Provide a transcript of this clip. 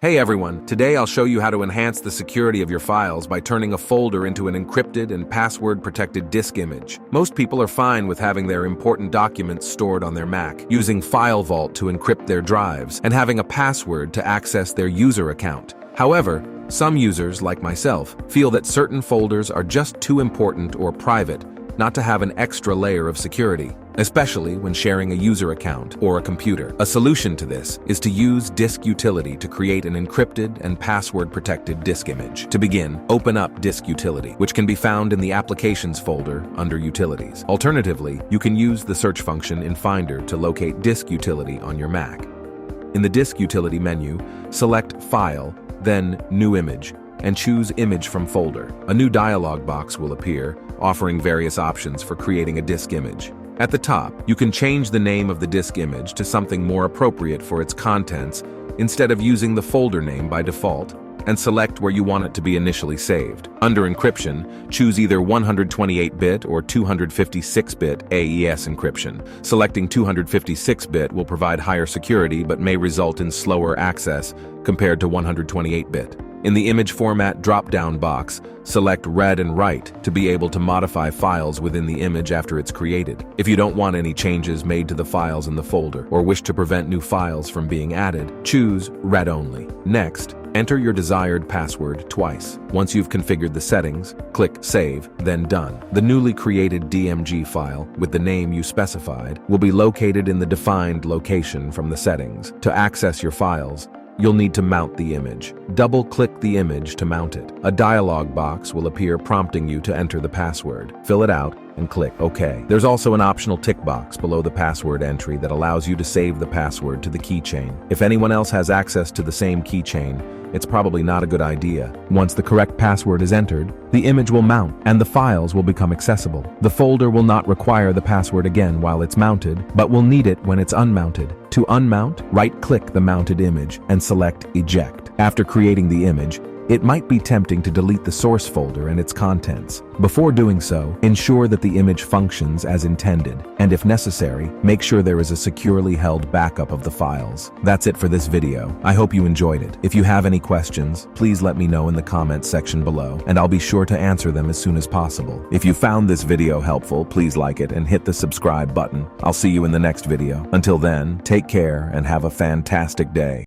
Hey everyone, today I'll show you how to enhance the security of your files by turning a folder into an encrypted and password-protected disk image. Most people are fine with having their important documents stored on their Mac, using File Vault to encrypt their drives, and having a password to access their user account. However, some users, like myself, feel that certain folders are just too important or private not to have an extra layer of security, especially when sharing a user account or a computer. A solution to this is to use Disk Utility to create an encrypted and password-protected disk image. To begin, open up Disk Utility, which can be found in the Applications folder under Utilities. Alternatively, you can use the search function in Finder to locate Disk Utility on your Mac. In the Disk Utility menu, select File, then New Image, and choose Image from Folder. A new dialog box will appear, offering various options for creating a disk image. At the top, you can change the name of the disk image to something more appropriate for its contents instead of using the folder name by default, and select where you want it to be initially saved. Under Encryption, choose either 128-bit or 256-bit AES encryption. Selecting 256-bit will provide higher security but may result in slower access compared to 128-bit. In the Image Format drop-down box, select Read and Write to be able to modify files within the image after it's created. If you don't want any changes made to the files in the folder or wish to prevent new files from being added, choose Read Only. Next, enter your desired password twice. Once you've configured the settings, click Save, then Done. The newly created DMG file, with the name you specified, will be located in the defined location from the settings. To access your files, you'll need to mount the image. Double-click the image to mount it. A dialog box will appear prompting you to enter the password. Fill it out and click OK. There's also an optional tick box below the password entry that allows you to save the password to the keychain. If anyone else has access to the same keychain, it's probably not a good idea. Once the correct password is entered, the image will mount and the files will become accessible. The folder will not require the password again while it's mounted, but will need it when it's unmounted. To unmount, right-click the mounted image and select Eject. After creating the image, it might be tempting to delete the source folder and its contents. Before doing so, ensure that the image functions as intended, and if necessary, make sure there is a securely held backup of the files. That's it for this video. I hope you enjoyed it. If you have any questions, please let me know in the comments section below, and I'll be sure to answer them as soon as possible. If you found this video helpful, please like it and hit the subscribe button. I'll see you in the next video. Until then, take care and have a fantastic day.